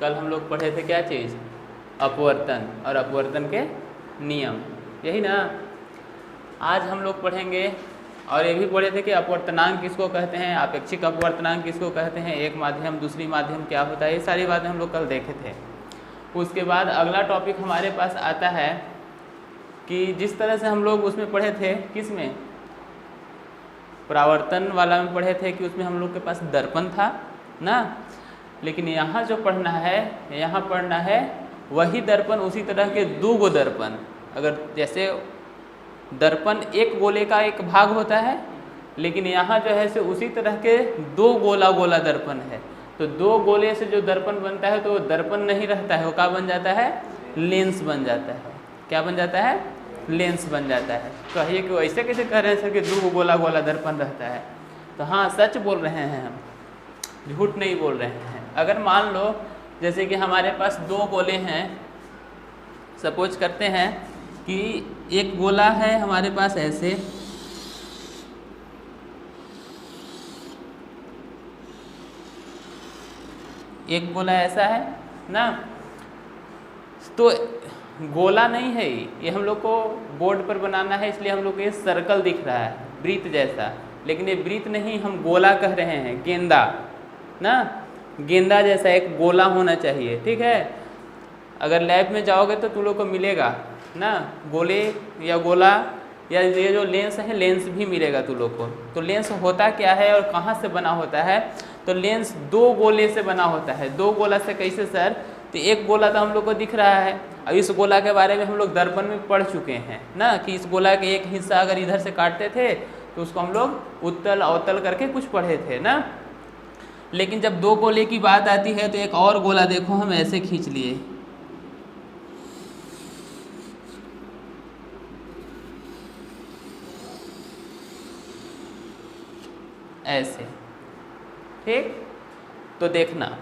कल हम लोग पढ़े थे क्या चीज़? अपवर्तन और अपवर्तन के नियम, यही ना। आज हम लोग पढ़ेंगे और ये भी पढ़े थे कि अपवर्तनांक किसको कहते हैं, आपेक्षिक अपवर्तनांक किसको कहते हैं, एक माध्यम दूसरी माध्यम क्या होता है, ये सारी बातें हम लोग कल देखे थे। उसके बाद अगला टॉपिक हमारे पास आता है कि जिस तरह से हम लोग उसमें पढ़े थे, किस में, परावर्तन वाला में पढ़े थे कि उसमें हम लोग के पास दर्पण था ना। लेकिन यहाँ जो पढ़ना है, यहाँ पढ़ना है वही दर्पण, उसी तरह के दो गो दर्पण। अगर जैसे दर्पण एक गोले का एक भाग होता है, लेकिन यहाँ जो है से उसी तरह के दो गोला गोला दर्पण है। तो दो गोले से जो दर्पण बनता है तो वो दर्पण नहीं रहता है, वो क्या बन जाता है? लेंस बन जाता है। क्या बन जाता है? लेंस बन जाता है। कहिए कि ऐसे कैसे कह रहे हैं सर कि दो गोला गोला दर्पण रहता है? तो हाँ, सच बोल रहे हैं हम, झूठ नहीं बोल रहे हैं। अगर मान लो जैसे कि हमारे पास दो गोले हैं, सपोज करते हैं कि एक गोला है हमारे पास ऐसे, एक गोला ऐसा है ना। तो गोला नहीं है ये हम लोग को बोर्ड पर बनाना है, इसलिए हम लोग को ये सर्कल दिख रहा है वृत्त जैसा, लेकिन ये वृत्त नहीं, हम गोला कह रहे हैं, गेंदा ना। गेंदा जैसा एक गोला होना चाहिए, ठीक है। अगर लैब में जाओगे तो तुम लोग को मिलेगा ना गोले या गोला, या ये जो लेंस है लेंस भी मिलेगा तुम लोग को। तो लेंस होता क्या है और कहाँ से बना होता है? तो लेंस दो गोले से बना होता है। दो गोला से कैसे सर? तो एक गोला तो हम लोग को दिख रहा है, अब इस गोला के बारे में हम लोग दर्पण में पढ़ चुके हैं ना कि इस गोला के एक हिस्सा अगर इधर से काटते थे तो उसको हम लोग उत्तल अवतल करके कुछ पढ़े थे ना। लेकिन जब दो गोले की बात आती है तो एक और गोला देखो हम ऐसे खींच लिए, ऐसे, ठीक। तो देखना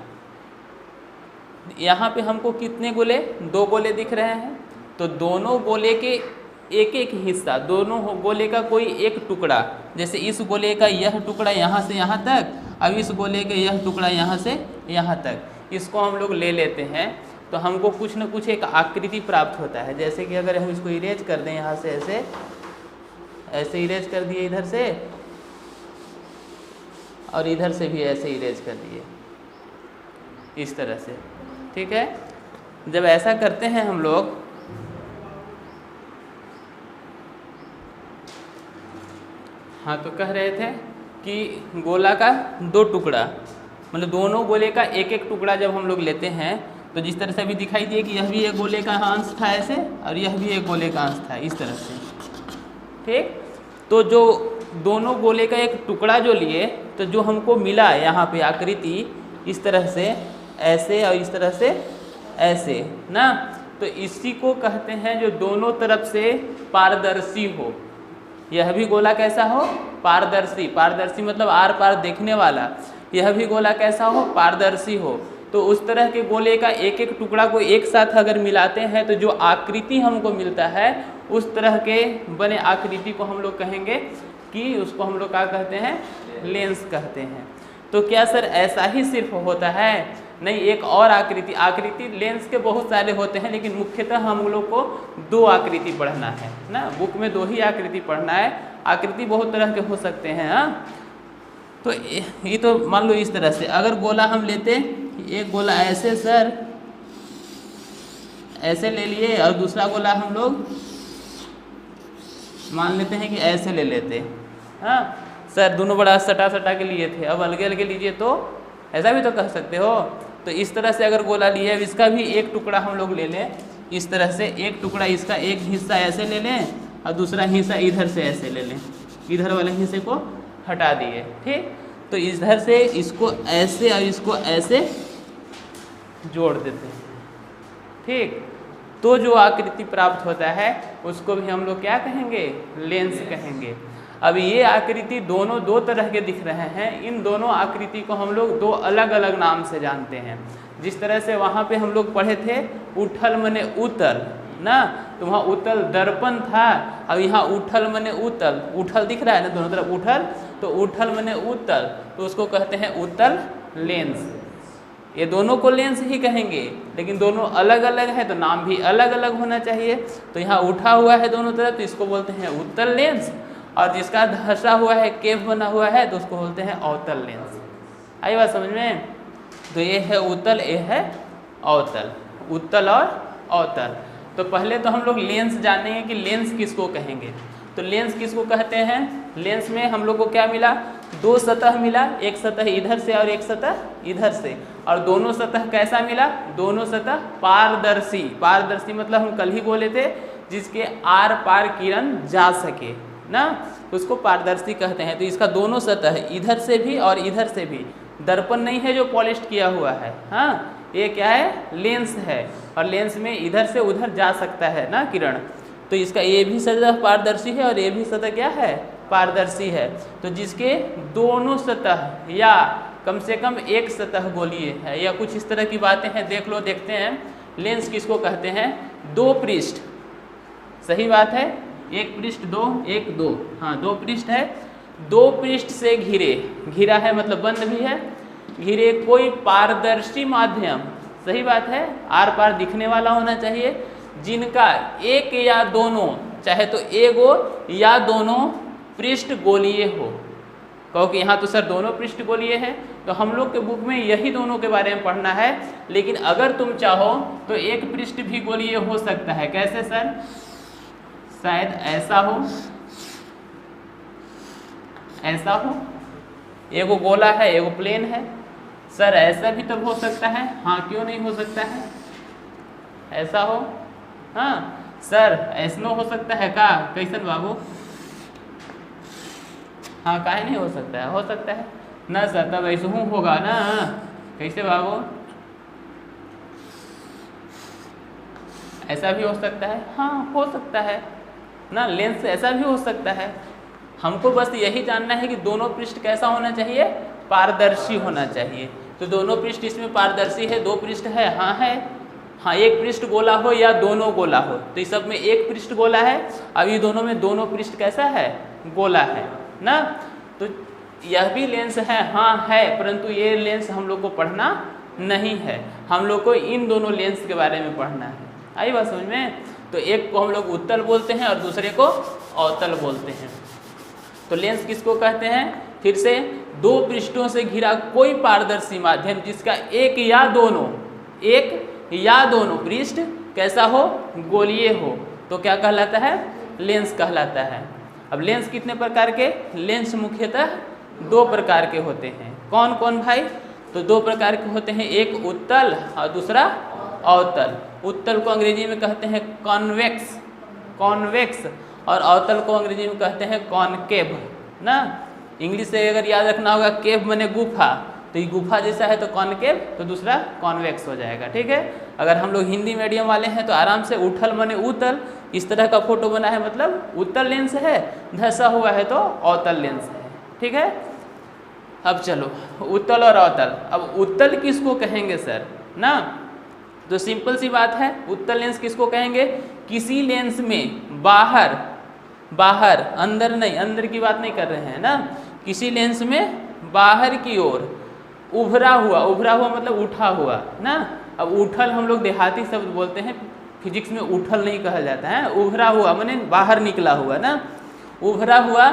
यहाँ पे हमको कितने गोले? दो गोले दिख रहे हैं। तो दोनों गोले के एक एक हिस्सा, दोनों गोले का कोई एक टुकड़ा, जैसे इस गोले का यह टुकड़ा यहाँ से यहाँ तक, अब इस गोले का यह टुकड़ा यहाँ से यहाँ तक, इसको हम लोग ले लेते हैं तो हमको कुछ न कुछ एक आकृति प्राप्त होता है। जैसे कि अगर हम इसको इरेज कर दें यहाँ से, ऐसे ऐसे इरेज कर दिए इधर से, और इधर से भी ऐसे इरेज कर दिए इस तरह से, ठीक है। जब ऐसा करते हैं हम लोग, हाँ, तो कह रहे थे कि गोला का दो टुकड़ा, मतलब दोनों गोले का एक एक टुकड़ा जब हम लोग लेते हैं तो जिस तरह से अभी दिखाई दिए कि यह भी एक गोले का अंश था ऐसे, और यह भी एक गोले का अंश था इस तरह से, ठीक। तो जो दोनों गोले का एक टुकड़ा जो लिए, तो जो हमको मिला यहाँ पे आकृति इस तरह से ऐसे और इस तरह से ऐसे ना, तो इसी को कहते हैं जो दोनों तरफ से पारदर्शी हो। यह भी गोला कैसा हो? पारदर्शी। पारदर्शी मतलब आर पार देखने वाला। यह भी गोला कैसा हो? पारदर्शी हो। तो उस तरह के गोले का एक एक टुकड़ा को एक साथ अगर मिलाते हैं तो जो आकृति हमको मिलता है उस तरह के बने आकृति को हम लोग कहेंगे कि उसको हम लोग क्या कहते हैं? लेंस कहते हैं। तो क्या सर ऐसा ही सिर्फ होता है? नहीं, एक और आकृति लेंस के बहुत सारे होते हैं, लेकिन मुख्यतः हम लोग को दो आकृति पढ़ना है ना। बुक में दो ही आकृति पढ़ना है। आकृति बहुत तरह के हो सकते हैं, हाँ। तो ये तो मान लो इस तरह से अगर गोला हम लेते, एक गोला ऐसे सर ऐसे ले लिए, और दूसरा गोला हम लोग मान लेते हैं कि ऐसे ले लेते, हाँ। सर दोनों बड़ा सटा सटा के लिए थे, अब अलगे अलगे लीजिए तो ऐसा भी तो कह सकते हो। तो इस तरह से अगर गोला लिए, अब इसका भी एक टुकड़ा हम लोग ले लें इस तरह से, एक टुकड़ा इसका एक हिस्सा ऐसे ले लें और दूसरा हिस्सा इधर से ऐसे ले लें, इधर वाले हिस्से को हटा दिए, ठीक। तो इधर से इसको ऐसे और इसको ऐसे जोड़ देते हैं, ठीक। तो जो आकृति प्राप्त होता है उसको भी हम लोग क्या कहेंगे? लेंस कहेंगे। अब ये आकृति दोनों दो तरह के दिख रहे हैं, इन दोनों आकृति को हम लोग दो अलग अलग नाम से जानते हैं। जिस तरह से वहाँ पे हम लोग पढ़े थे उठल मने उतल ना, तो वहाँ उतल दर्पण था, अब यहाँ उठल मने उतल, उठल दिख रहा है ना दोनों तरफ उठल, तो उठल मने उतल, तो उसको कहते हैं उत्तल लेंस, ये दोनों को लेंस ही कहेंगे, लेकिन दोनों अलग अलग है तो नाम भी अलग अलग होना चाहिए। तो यहाँ उठा हुआ है दोनों तरफ तो इसको बोलते हैं उत्तल लेंस, और जिसका धंसा हुआ है, केव बना हुआ है, तो उसको बोलते हैं अवतल लेंस। आई बात समझ में? तो ये है उत्तल, ये है अवतल, उत्तल और अवतल। तो पहले तो हम लोग लेंस जानेंगे कि लेंस किसको कहेंगे। तो लेंस किसको कहते हैं? लेंस में हम लोग को क्या मिला? दो सतह मिला, एक सतह इधर से और एक सतह इधर से, और दोनों सतह कैसा मिला? दोनों सतह पारदर्शी। पारदर्शी मतलब हम कल ही बोले थे जिसके आर पार किरण जा सके ना, उसको पारदर्शी कहते हैं। तो इसका दोनों सतह इधर से भी और इधर से भी, दर्पण नहीं है जो पॉलिश किया हुआ है, हाँ, ये क्या है? लेंस है, और लेंस में इधर से उधर जा सकता है ना किरण। तो इसका ये भी सतह पारदर्शी है और ये भी सतह क्या है? पारदर्शी है। तो जिसके दोनों सतह या कम से कम एक सतह गोलीय है, या कुछ इस तरह की बातें हैं, देख लो, देखते हैं। लेंस किसको कहते हैं? दो पृष्ठ, सही बात है, एक पृष्ठ दो, एक दो, हाँ, दो पृष्ठ है, दो पृष्ठ से घिरे, घिरा है मतलब बंद भी है, घिरे कोई पारदर्शी माध्यम, सही बात है, आर पार दिखने वाला होना चाहिए, जिनका एक या दोनों, चाहे तो एगो या दोनों पृष्ठ गोलीय हो। कहो कि यहाँ तो सर दोनों पृष्ठ गोलीय है, तो हम लोग के बुक में यही दोनों के बारे में पढ़ना है, लेकिन अगर तुम चाहो तो एक पृष्ठ भी गोलीय हो सकता है। कैसे सर? शायद ऐसा हो, ऐसा हो, एगो गोला है एगो प्लेन है। सर ऐसा भी तब हो सकता है, हाँ, क्यों नहीं हो सकता है? ऐसा हो, हाँ सर, ऐसनो हो सकता है का? कैसन बाबू? हाँ, काहे नहीं हो सकता है? हो सकता है ना सर, तब ऐसा होगा ना। कैसे बाबू? ऐसा भी हो सकता है, हाँ, हो सकता है ना, लेंस से ऐसा भी हो सकता है। हमको बस यही जानना है कि दोनों पृष्ठ कैसा होना चाहिए? पारदर्शी होना चाहिए। तो दोनों पृष्ठ इसमें पारदर्शी है, दो पृष्ठ है, हाँ है, हाँ, एक पृष्ठ गोला हो या दोनों गोला हो, तो इस सब में एक पृष्ठ गोला है, अब ये दोनों में दोनों पृष्ठ कैसा है? गोला है ना। तो यह भी लेंस है, हाँ है, परंतु ये लेंस हम लोग को पढ़ना नहीं है, हम लोग को इन दोनों लेंस के बारे में पढ़ना है। आई बात समझ में? तो एक को हम लोग उत्तल बोलते हैं और दूसरे को अवतल बोलते हैं। तो लेंस किसको कहते हैं? फिर से, दो पृष्ठों से घिरा कोई पारदर्शी माध्यम जिसका एक या दोनों, एक या दोनों पृष्ठ कैसा हो? गोलीय हो, तो क्या कहलाता है? लेंस कहलाता है। अब लेंस कितने प्रकार के? लेंस मुख्यतः दो प्रकार के होते हैं। कौन कौन भाई? तो दो प्रकार के होते हैं, एक उत्तल और दूसरा अवतल। उत्तल को अंग्रेजी में कहते हैं कॉन्वेक्स, कॉन्वेक्स, और अवतल को अंग्रेजी में कहते हैं कॉनकेव ना। इंग्लिश से अगर याद रखना होगा, केव माने गुफा, तो ये गुफा जैसा है तो कॉनकेव, तो दूसरा कॉन्वेक्स हो जाएगा, ठीक है। अगर हम लोग हिंदी मीडियम वाले हैं तो आराम से उठल माने उतल, इस तरह का फोटो बना है मतलब उत्तल लेंस है, धंसा हुआ है तो अवतल लेंस है, ठीक है। अब चलो उत्तल और अवतल। अब उत्तल किसको कहेंगे सर ना? तो सिंपल सी बात है, उत्तल लेंस किसको कहेंगे? किसी लेंस में बाहर, बाहर, अंदर नहीं, अंदर की बात नहीं कर रहे हैं ना, किसी लेंस में बाहर की ओर उभरा हुआ, उभरा हुआ मतलब उठा हुआ ना। अब उठल हम लोग देहाती शब्द बोलते हैं, फिजिक्स में उठल नहीं कहा जाता है, उभरा हुआ माने बाहर निकला हुआ ना। उभरा हुआ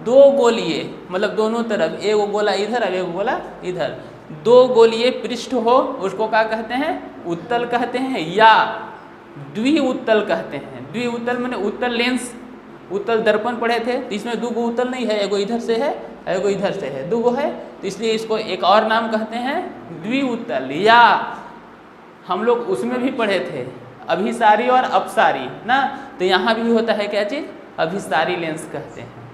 दो गोलीय, मतलब दोनों तरफ, एक गोला इधर और एक गोला इधर, दो गोलीय पृष्ठ हो, उसको क्या कहते हैं? उत्तल कहते हैं, या द्विउत्तल कहते हैं। द्विउत्तल माने उत्तल लेंस, उत्तल दर्पण पढ़े थे तो इसमें दो गो उत्तल नहीं है, एगो इधर से है एगो इधर से है, दो गो है, तो इसलिए इसको एक और नाम कहते हैं द्विउत्तल। या हम लोग उसमें भी पढ़े थे अभिसारी और अपसारी ना, तो यहाँ भी होता है क्या चीज़? अभिसारी लेंस कहते हैं।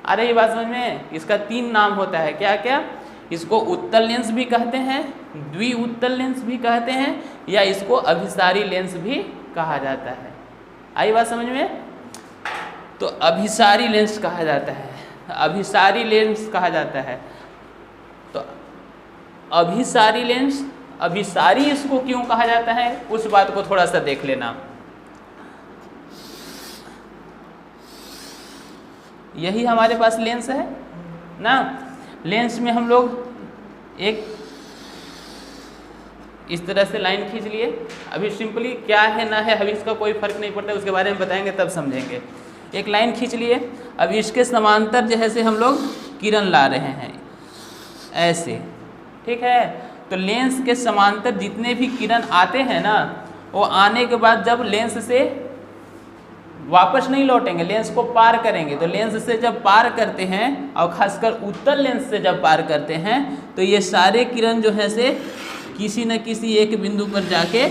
अरे ये बात समझ में? इसका तीन नाम होता है, क्या क्या? इसको उत्तल लेंस भी कहते हैं, द्विउत्तल लेंस भी कहते हैं, या इसको अभिसारी लेंस भी कहा जाता है। आई बात समझ में? तो अभिसारी लेंस कहा जाता है, अभिसारी लेंस कहा जाता है। तो अभिसारी लेंस, अभिसारी इसको क्यों कहा जाता है उस बात को थोड़ा सा देख लेना। यही हमारे पास लेंस है ना। लेंस में हम लोग एक इस तरह से लाइन खींच लिए। अभी सिंपली क्या है ना है अभी इसका कोई फर्क नहीं पड़ता, उसके बारे में बताएंगे तब समझेंगे। एक लाइन खींच लिए, अब इसके समांतर जैसे हम लोग किरण ला रहे हैं ऐसे, ठीक है। तो लेंस के समांतर जितने भी किरण आते हैं ना, वो आने के बाद जब लेंस से वापस नहीं लौटेंगे, लेंस को पार करेंगे। तो लेंस से जब पार करते हैं और खासकर उत्तल लेंस से जब पार करते हैं तो ये सारे किरण जो है से किसी न किसी एक बिंदु पर जाके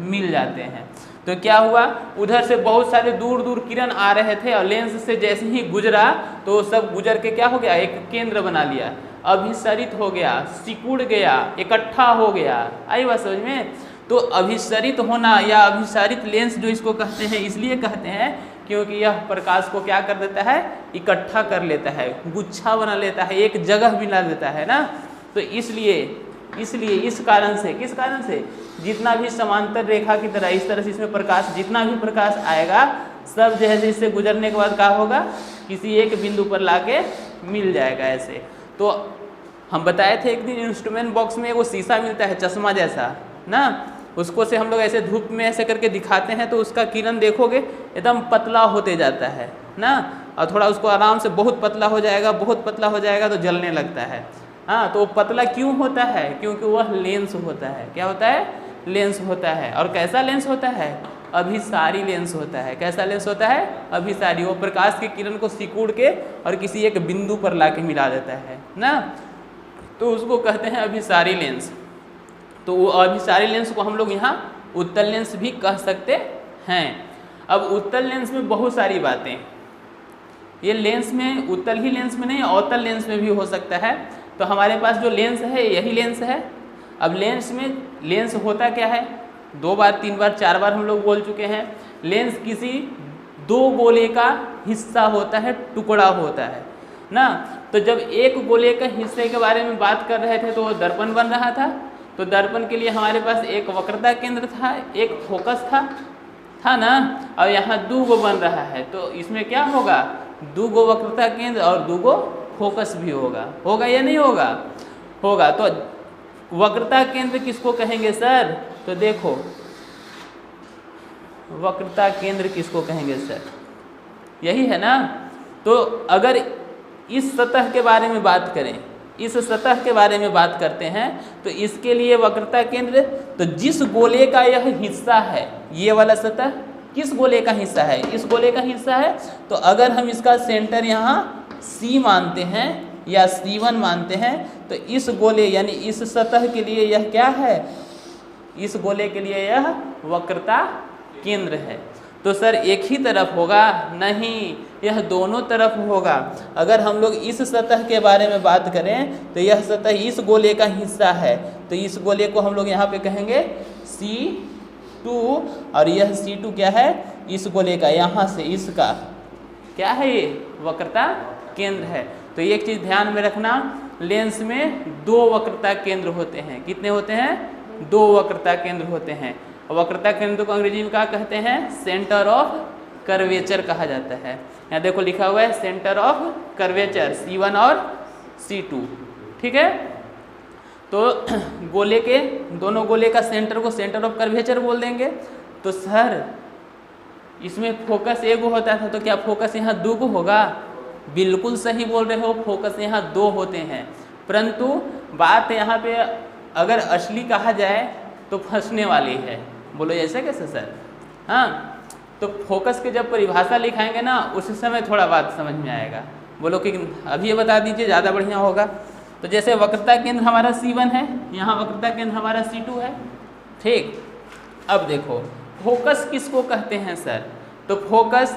मिल जाते हैं। तो क्या हुआ, उधर से बहुत सारे दूर दूर किरण आ रहे थे और लेंस से जैसे ही गुजरा तो सब गुजर के क्या हो गया, एक केंद्र बना लिया, अभिसरित हो गया, सिकुड़ गया, इकट्ठा हो गया। आई बात समझ में। तो अभिसरित होना या अभिसारित लेंस जो इसको कहते हैं, इसलिए कहते हैं क्योंकि यह प्रकाश को क्या कर देता है, इकट्ठा कर लेता है, गुच्छा बना लेता है, एक जगह मिला देता है ना। तो इसलिए इस कारण से, किस कारण से, जितना भी समांतर रेखा की तरह इस तरह से इसमें प्रकाश, जितना भी प्रकाश आएगा सब जो है इससे गुजरने के बाद क्या होगा, किसी एक बिंदु पर लाके मिल जाएगा ऐसे। तो हम बताए थे एक दिन इंस्ट्रूमेंट बॉक्स में वो शीशा मिलता है चश्मा जैसा ना, उसको से हम लोग ऐसे धूप में ऐसे करके दिखाते हैं तो उसका किरण देखोगे एकदम पतला होते जाता है ना, और थोड़ा उसको आराम से बहुत पतला हो जाएगा, बहुत पतला हो जाएगा तो जलने लगता है। हाँ, तो वो पतला क्यों होता है, क्योंकि वह लेंस होता है। क्या होता है, लेंस होता है। और कैसा लेंस होता है, अभिसारी लेंस होता है। कैसा लेंस होता है, अभिसारी। वो प्रकाश की किरण को सिकुड़ के और किसी एक बिंदु पर लाके मिला देता है ना, तो उसको कहते हैं अभिसारी लेंस। तो वो अभिसारी लेंस को हम लोग यहाँ उत्तल लेंस भी कह सकते हैं। अब उत्तल लेंस में बहुत सारी बातें, ये लेंस में उत्तल ही लेंस में नहीं अवतल लेंस में भी हो सकता है। तो हमारे पास जो लेंस है यही लेंस है। अब लेंस में लेंस होता क्या है, 2 बार 3 बार 4 बार हम लोग बोल चुके हैं। लेंस किसी 2 गोले का हिस्सा होता है, टुकड़ा होता है ना। तो जब एक गोले के हिस्से के बारे में बात कर रहे थे तो वो दर्पण बन रहा था। तो दर्पण के लिए हमारे पास एक वक्रता केंद्र था, एक फोकस था ना, और यहाँ 2 गो बन रहा है। तो इसमें क्या होगा, 2 गो वक्रता केंद्र और 2 गो फोकस भी होगा या नहीं होगा, होगा। तो वक्रता केंद्र किसको कहेंगे सर, तो देखो वक्रता केंद्र किसको कहेंगे सर, यही है ना। तो अगर इस सतह के बारे में बात करें, इस सतह के बारे में बात करते हैं तो इसके लिए वक्रता केंद्र, तो जिस गोले का यह हिस्सा है, ये वाला सतह किस गोले का हिस्सा है, इस गोले का हिस्सा है। तो अगर हम इसका सेंटर यहाँ C मानते हैं या C1 मानते हैं तो इस गोले यानी इस सतह के लिए यह क्या है, इस गोले के लिए यह वक्रता केंद्र है। तो सर एक ही तरफ होगा, नहीं, यह दोनों तरफ होगा। अगर हम लोग इस सतह के बारे में बात करें तो यह सतह इस गोले का हिस्सा है, तो इस गोले को हम लोग यहाँ पे कहेंगे C2, और यह C2 क्या है, इस गोले का, यहाँ से इसका क्या है, ये वक्रता केंद्र है। तो एक चीज़ ध्यान में रखना, लेंस में 2 वक्रता केंद्र होते हैं। कितने होते हैं, 2 वक्रता केंद्र होते हैं। वक्रता केंद्र को अंग्रेजी में क्या कहते हैं, सेंटर ऑफ कर्वेचर कहा जाता है। यहाँ देखो लिखा हुआ है सेंटर ऑफ कर्वेचर, C1 और C2, ठीक है। तो गोले के, दोनों गोले का सेंटर को सेंटर ऑफ कर्वेचर बोल देंगे। तो सर इसमें फोकस एक होता था, तो क्या फोकस यहाँ 2 को होगा, बिल्कुल सही बोल रहे हो, फोकस यहाँ 2 होते हैं। परंतु बात यहाँ पे अगर असली कहा जाए तो फंसने वाली है। बोलो ऐसे कैसे सर, हाँ, तो फोकस के जब परिभाषा लिखाएंगे ना उस समय थोड़ा बात समझ में आएगा। बोलो कि अभी ये बता दीजिए, ज़्यादा बढ़िया होगा। तो जैसे वक्रता केंद्र हमारा C1 है, यहाँ वक्रता केंद्र हमारा C2 है, ठीक। अब देखो फोकस किसको कहते हैं सर, तो फोकस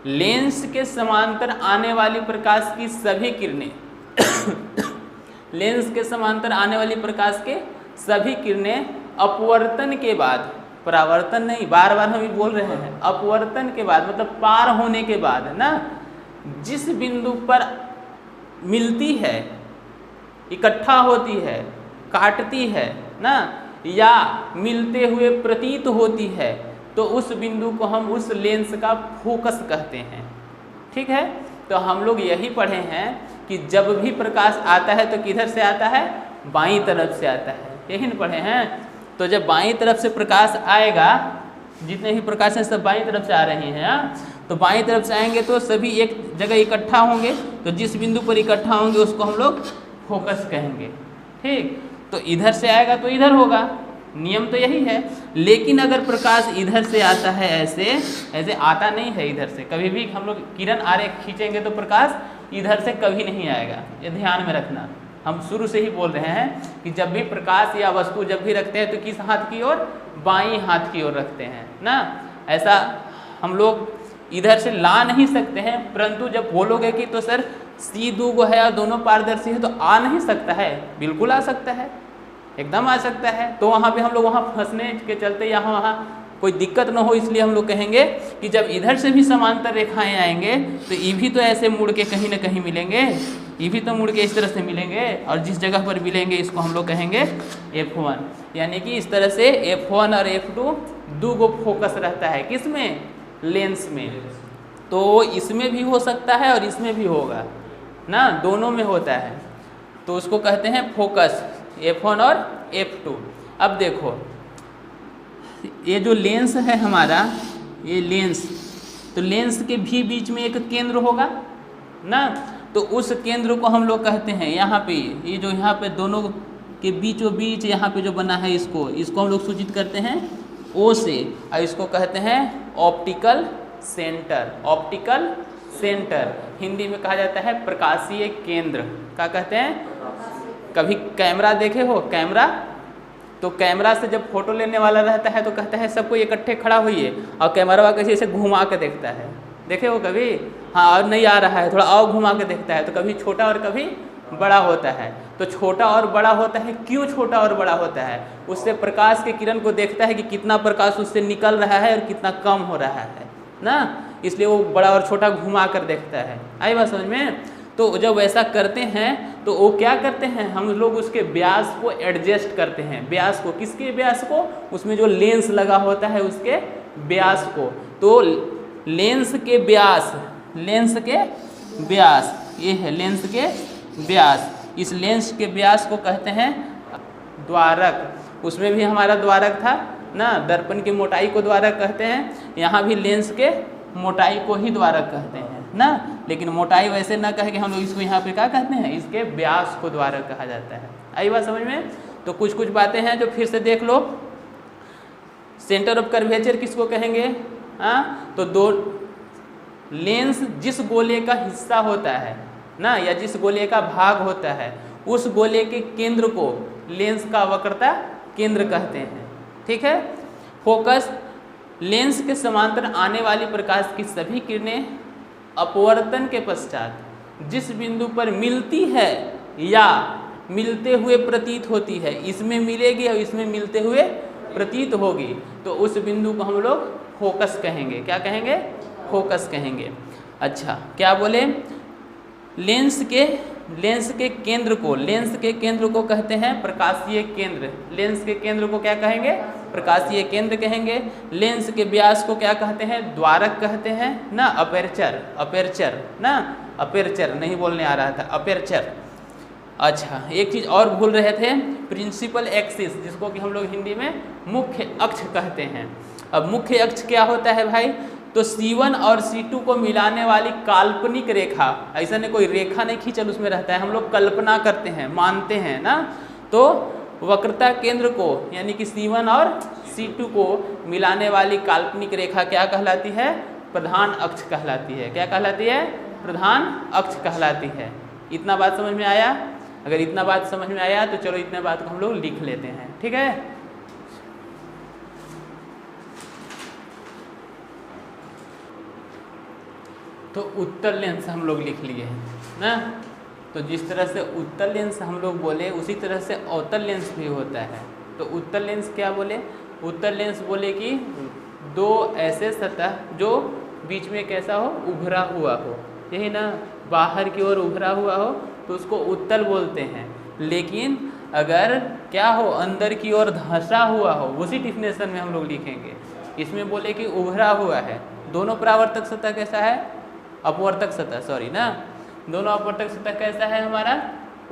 लेंस के समांतर आने वाली प्रकाश की सभी किरणें लेंस के समांतर आने वाली प्रकाश के सभी किरणें अपवर्तन के बाद, परावर्तन नहीं, बार बार हम ये बोल रहे हैं, अपवर्तन के बाद मतलब पार होने के बाद ना, जिस बिंदु पर मिलती है, इकट्ठा होती है, काटती है ना, या मिलते हुए प्रतीत होती है, तो उस बिंदु को हम उस लेंस का फोकस कहते हैं, ठीक है। तो हम लोग यही पढ़े हैं कि जब भी प्रकाश आता है तो किधर से आता है, बाईं तरफ से आता है, यही न पढ़े हैं। तो जब बाईं तरफ से प्रकाश आएगा, जितने भी प्रकाश हैं सब बाईं तरफ से आ रहे हैं, तो बाईं तरफ से आएंगे तो सभी एक जगह इकट्ठा होंगे, तो जिस बिंदु पर इकट्ठा होंगे उसको हम लोग फोकस कहेंगे। ठीक, तो इधर से आएगा तो इधर होगा, नियम तो यही है। लेकिन अगर प्रकाश इधर से आता है, ऐसे ऐसे आता नहीं है इधर से, कभी भी हम लोग किरण आरेख खींचेंगे तो प्रकाश इधर से कभी नहीं आएगा, ये ध्यान में रखना। हम शुरू से ही बोल रहे हैं कि जब भी प्रकाश या वस्तु जब भी रखते हैं तो किस हाथ की ओर, बाईं हाथ की ओर रखते हैं ना। ऐसा हम लोग इधर से ला नहीं सकते हैं, परंतु जब बोलोगे कि तो सर सी दूगो है और दोनों पारदर्शी है, तो आ नहीं सकता है, बिल्कुल आ सकता है, एकदम आ सकता है। तो वहाँ पे हम लोग वहाँ फंसने के चलते यहाँ वहाँ कोई दिक्कत ना हो, इसलिए हम लोग कहेंगे कि जब इधर से भी समांतर रेखाएं आएंगे तो ये भी तो ऐसे मुड़ के कहीं ना कहीं मिलेंगे, ये भी तो मुड़ के इस तरह से मिलेंगे, और जिस जगह पर मिलेंगे इसको हम लोग कहेंगे F1। यानी कि इस तरह से F1 और F2 दो गो फोकस रहता है, किसमें, लेंस में। तो इसमें भी हो सकता है और इसमें भी होगा ना, दोनों में होता है, तो उसको कहते हैं फोकस, F1 और F2। अब देखो ये जो लेंस है हमारा, ये लेंस, तो लेंस के भी बीच में एक केंद्र होगा ना, तो उस केंद्र को हम लोग कहते हैं यहाँ पे, ये जो यहाँ पे दोनों के बीचों बीच यहाँ पे जो बना है, इसको हम लोग सूचित करते हैं O से, और इसको कहते हैं optical centre. Optical centre Hindi में कहा जाता है प्रकाशीय केंद्र। क्या कहते हैं, कभी कैमरा देखे हो, कैमरा, तो कैमरा से जब फोटो लेने वाला रहता है तो कहता है सबको इकट्ठे खड़ा होइए, और कैमरा कैसे ऐसे घुमा के देखता है, देखे हो कभी, हाँ, और नहीं आ रहा है, थोड़ा और घुमा के देखता है, तो कभी छोटा और कभी बड़ा होता है। तो छोटा और बड़ा होता है, क्यों छोटा और बड़ा होता है, उससे प्रकाश के किरण को देखता है कि कितना प्रकाश उससे निकल रहा है और कितना कम हो रहा है ना, इसलिए वो बड़ा और छोटा घुमा कर देखता है। आई बात समझ में। तो जब वैसा करते हैं तो वो क्या करते हैं, हम लोग उसके व्यास को एडजस्ट करते हैं। व्यास को, किसके व्यास को, उसमें जो लेंस लगा होता है उसके व्यास को। तो लेंस के व्यास, लेंस के व्यास, ये है लेंस के व्यास, इस लेंस के व्यास को कहते हैं द्वारक। उसमें भी हमारा द्वारक था ना, दर्पण की मोटाई को द्वारक कहते हैं, यहाँ भी लेंस के मोटाई को ही द्वारक कहते हैं ना, लेकिन मोटाई वैसे ना कहे कि हम लोग इसको यहाँ पे क्या कहते हैं, इसके व्यास को द्वारक कहा जाता है। आई बात समझ में। तो कुछ कुछ बातें हैं जो फिर से देख लो। सेंटर ऑफ कर्वेचर किसको कहेंगे, हाँ, तो दो लेंस जिस गोले का हिस्सा होता है ना, या जिस गोले का भाग होता है, उस गोले के केंद्र को लेंस का वक्रता केंद्र कहते हैं। ठीक है। फोकस, लेंस के समांतर आने वाली प्रकाश की सभी किरणें अपवर्तन के पश्चात जिस बिंदु पर मिलती है या मिलते हुए प्रतीत होती है, इसमें मिलेगी और इसमें मिलते हुए प्रतीत होगी, तो उस बिंदु को हम लोग फोकस कहेंगे। क्या कहेंगे, फोकस कहेंगे। अच्छा, क्या बोले, लेंस के केंद्र को, लेंस के केंद्र को कहते हैं प्रकाशीय केंद्र। लेंस के केंद्र को क्या कहेंगे, प्रकाशीय केंद्र कहेंगे। लेंस के व्यास को क्या कहते हैं, द्वारक कहते हैं ना, अपेरचर, अपेरचर ना, अपेरचर नहीं बोलने आ रहा था, अपेरचर। अच्छा, एक चीज़ और भूल रहे थे, प्रिंसिपल एक्सिस, जिसको कि हम लोग हिंदी में मुख्य अक्ष कहते हैं। अब मुख्य अक्ष क्या होता है भाई, तो C1 और C2 को मिलाने वाली काल्पनिक रेखा, ऐसा नहीं कोई रेखा नहीं खींचल उसमें रहता है, हम लोग कल्पना करते हैं, मानते हैं ना। तो वक्रता केंद्र को यानी कि C1 और C2 को मिलाने वाली काल्पनिक रेखा क्या कहलाती है, प्रधान अक्ष कहलाती है। क्या कहलाती है, प्रधान अक्ष कहलाती है। इतना बात समझ में आया। अगर इतना बात समझ में आया तो चलो इतने बात को हम लोग लिख लेते हैं। ठीक है। तो उत्तल लेंस हम लोग लिख लिए ना। तो जिस तरह से उत्तल लेंस हम लोग बोले, उसी तरह से अवतल लेंस भी होता है। तो उत्तल लेंस क्या बोले, उत्तल लेंस बोले कि दो ऐसे सतह जो बीच में कैसा हो, उभरा हुआ हो, यही ना, बाहर की ओर उभरा हुआ हो तो उसको उत्तल बोलते हैं। लेकिन अगर क्या हो, अंदर की ओर धंसा हुआ हो, उसी डिफिनेशन में हम लोग लिखेंगे। इसमें बोले कि उभरा हुआ है, दोनों परावर्तक सतह कैसा है, अपवर्तक सतह, सॉरी ना, दोनों अपवर्तक सतह कैसा है हमारा,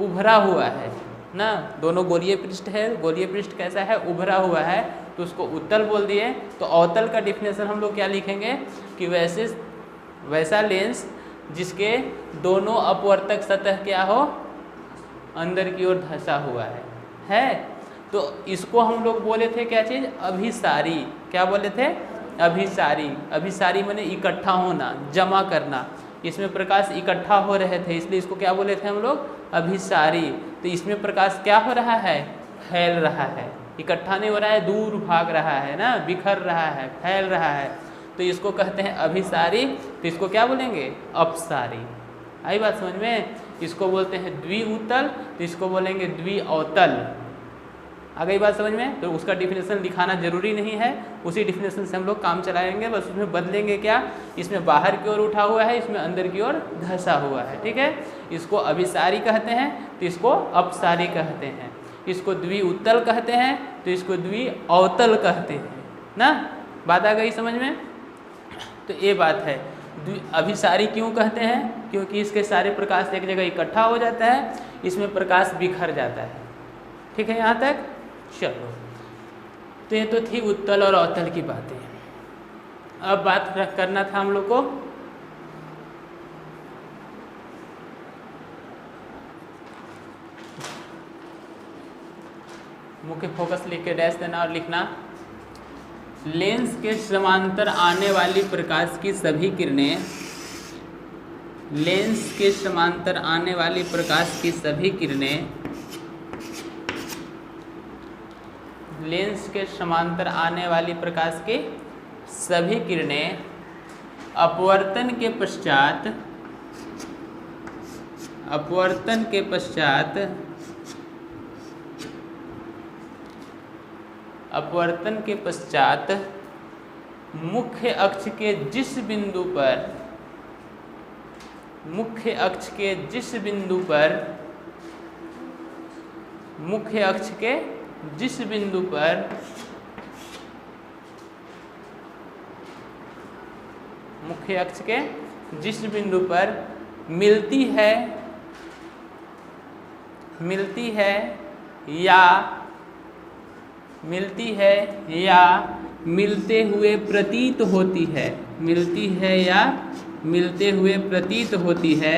उभरा हुआ है। ना, दोनों गोलीय पृष्ठ है, गोलीय पृष्ठ कैसा है, उभरा हुआ है, तो उसको उत्तल बोल दिए। तो अवतल का डिफिनेशन हम लोग क्या लिखेंगे कि वैसा लेंस जिसके दोनों अपवर्तक सतह क्या हो, अंदर की ओर धंसा हुआ है। तो इसको हम लोग बोले थे क्या चीज़, अभिसारी। क्या बोले थे, अभिसारी। अभिसारी माने इकट्ठा होना, जमा करना। इसमें प्रकाश इकट्ठा हो रहे थे, इसलिए इसको क्या बोले थे हम लोग, अभिसारी। तो इसमें प्रकाश क्या हो रहा है, फैल रहा है, इकट्ठा नहीं हो रहा है, दूर भाग रहा है ना, बिखर रहा है, फैल रहा है, तो इसको कहते हैं अभिसारी। तो इसको क्या बोलेंगे, अपसारी। आई बात समझ में। इसको बोलते हैं द्विउतल, तो इसको बोलेंगे द्विअवतल। आ गई बात समझ में। तो उसका डिफिनेशन दिखाना जरूरी नहीं है, उसी डिफिनेशन से हम लोग काम चलाएंगे, बस उसमें बदलेंगे क्या, इसमें बाहर की ओर उठा हुआ है, इसमें अंदर की ओर धंसा हुआ है। ठीक है, इसको अभिसारी कहते हैं, तो इसको अपसारी कहते हैं। इसको द्विउतल कहते हैं, तो इसको द्विअवतल कहते हैं ना। बात आ गई समझ में। तो ये बात है, अभिसारी क्यों कहते हैं, क्योंकि इसके सारे प्रकाश एक जगह इकट्ठा हो जाता है, इसमें प्रकाश बिखर जाता है। ठीक है यहाँ तक, चलो। तो ये तो थी उत्तल और अवतल की बातें। अब बात करना था हम लोग को मुख्य फोकस लिख के डैश देना और लिखना, लेंस के समांतर आने वाली प्रकाश की सभी किरणें, लेंस के समांतर आने वाली प्रकाश की सभी किरणें, लेंस के समांतर आने वाली प्रकाश की सभी किरणें अपवर्तन के पश्चात, अपवर्तन के पश्चात, अपवर्तन के पश्चात मुख्य अक्ष के जिस बिंदु पर, मुख्य अक्ष के जिस बिंदु पर, मुख्य अक्ष के जिस बिंदु पर मुख्य अक्ष के जिस बिंदु पर मिलती है या मिलते हुए प्रतीत होती है, मिलती है या मिलते हुए प्रतीत होती है,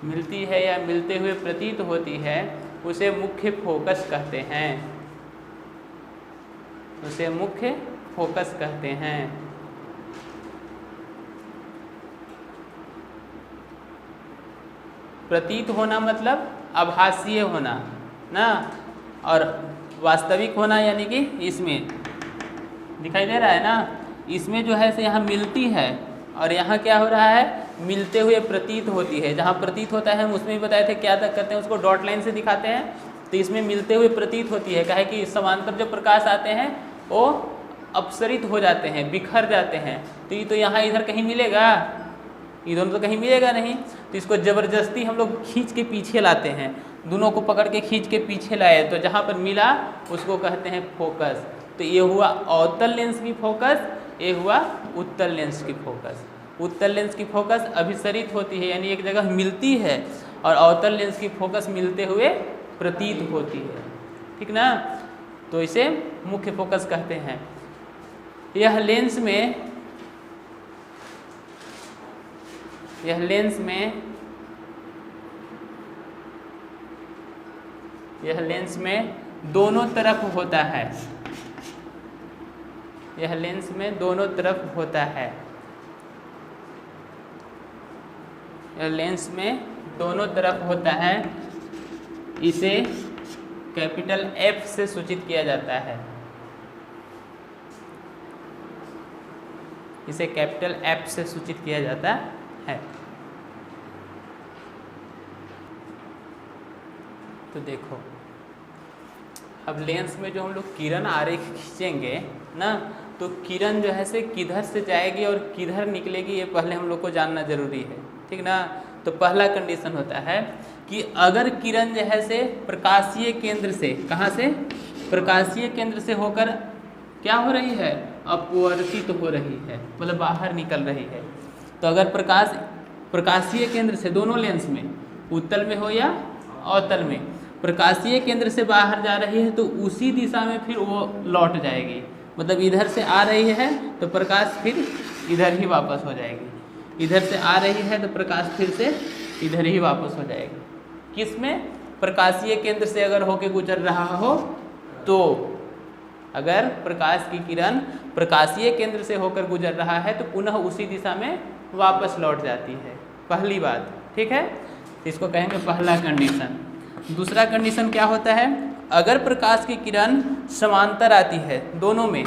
मिलती है या मिलते हुए प्रतीत होती है, उसे मुख्य फोकस कहते हैं, उसे मुख्य फोकस कहते हैं। प्रतीत होना मतलब आभासीय होना ना, और वास्तविक होना यानी कि इसमें दिखाई दे रहा है ना, इसमें जो है से यहाँ मिलती है और यहाँ क्या हो रहा है, मिलते हुए प्रतीत होती है। जहाँ प्रतीत होता है हम उसमें भी बताए थे क्या तक करते हैं, उसको डॉट लाइन से दिखाते हैं। तो इसमें मिलते हुए प्रतीत होती है, काहे कि समांतर जो प्रकाश आते हैं वो अपसरित हो जाते हैं, बिखर जाते हैं। तो ये तो यहाँ इधर कहीं मिलेगा, इधर तो कहीं मिलेगा नहीं। तो इसको ज़बरदस्ती हम लोग खींच के पीछे लाते हैं, दोनों को पकड़ के खींच के पीछे लाए, तो जहाँ पर मिला उसको कहते हैं फोकस। तो ये हुआ अवतल लेंस की फोकस, ये हुआ उत्तल लेंस की फोकस। उत्तल लेंस की फोकस अभिसरित होती है यानी एक जगह मिलती है, और अवतल लेंस की फोकस मिलते हुए प्रतीत होती है। ठीक ना, तो इसे मुख्य फोकस कहते हैं। यह लेंस में, यह लेंस में, यह लेंस में दोनों तरफ होता है, यह लेंस में दोनों तरफ होता है, यह लेंस में दोनों तरफ होता है। इसे कैपिटल F से सूचित किया जाता है, इसे कैपिटल F से सूचित किया जाता है। तो देखो अब लेंस में जो हम लोग किरण आरेख खींचेंगे ना, तो किरण जो है से किधर से जाएगी और किधर निकलेगी ये पहले हम लोग को जानना जरूरी है। ठीक ना, तो पहला कंडीशन होता है कि अगर किरण जो है से प्रकाशीय केंद्र से, कहाँ से, प्रकाशीय केंद्र से होकर क्या हो रही है, अपवर्तित हो रही है, मतलब बाहर निकल रही है। तो अगर प्रकाश प्रकाशीय केंद्र से, दोनों लेंस में, उत्तल में हो या अवतल में, प्रकाशीय केंद्र से बाहर जा रही है तो उसी दिशा में फिर वो लौट जाएगी। मतलब इधर से आ रही है तो प्रकाश फिर इधर ही वापस हो जाएगी, इधर से आ रही है तो प्रकाश फिर से इधर ही वापस हो जाएगी। किस में? प्रकाशीय केंद्र से अगर होके गुजर रहा हो तो, अगर प्रकाश की किरण प्रकाशीय केंद्र से होकर गुजर रहा है तो पुनः उसी दिशा में वापस लौट जाती है, पहली बात। ठीक है, इसको कहेंगे पहला कंडीशन। दूसरा कंडीशन क्या होता है? अगर प्रकाश की किरण समांतर आती है, दोनों में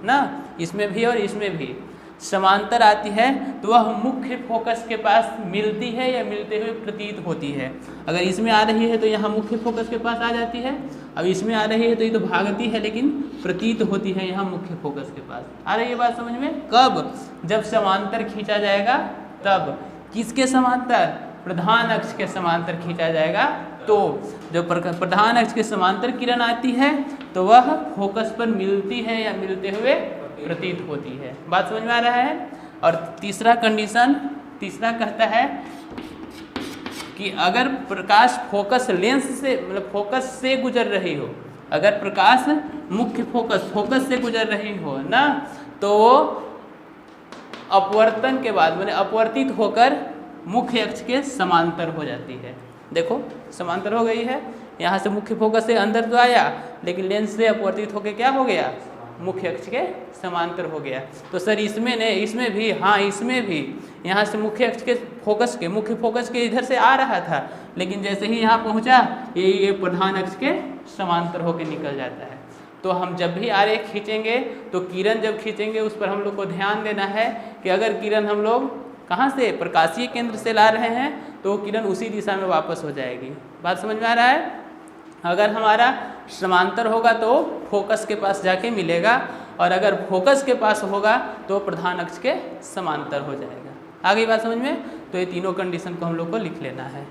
ना, इसमें भी और इसमें भी समांतर आती है तो वह मुख्य फोकस के पास मिलती है या मिलते हुए प्रतीत होती है। अगर इसमें आ रही है तो यहाँ मुख्य फोकस के पास आ जाती है, अब इसमें आ रही है तो ये तो भागती है लेकिन प्रतीत होती है यहाँ मुख्य फोकस के पास। आ रही है बात समझ में? कब? जब समांतर खींचा जाएगा तब। किसके समांतर? प्रधान अक्ष के समांतर खींचा जाएगा तो जो प्रधान अक्ष के समांतर किरण आती है तो वह फोकस पर मिलती है या मिलते हुए प्रतीत होती है। बात समझ में आ रहा है? और तीसरा कंडीशन, तीसरा कहता है कि अगर प्रकाश फोकस लेंस से, मतलब फोकस से गुजर रही हो, अगर प्रकाश मुख्य फोकस से गुजर रही हो ना, तो अपवर्तन के बाद माने अपवर्तित होकर मुख्य अक्ष के समांतर हो जाती है। देखो समांतर हो गई है, यहाँ से मुख्य फोकस से अंदर तो आया लेकिन लेंस से अपवर्तित होकर क्या हो गया? मुख्य अक्ष के समांतर हो गया। तो सर इसमें ने, इसमें भी, हाँ इसमें भी यहाँ से मुख्य अक्ष के मुख्य फोकस के इधर से आ रहा था लेकिन जैसे ही यहाँ पहुँचा ये प्रधान अक्ष के समांतर होकर निकल जाता है। तो हम जब भी आरेख खींचेंगे तो किरण जब खींचेंगे उस पर हम लोग को ध्यान देना है कि अगर किरण हम लोग कहाँ से, प्रकाशीय केंद्र से ला रहे हैं तो किरण उसी दिशा में वापस हो जाएगी। बात समझ में आ रहा है? अगर हमारा समांतर होगा तो फोकस के पास जाके मिलेगा और अगर फोकस के पास होगा तो प्रधान अक्ष के समांतर हो जाएगा। आ गई बात समझ में? तो ये तीनों कंडीशन को हम लोग को लिख लेना है।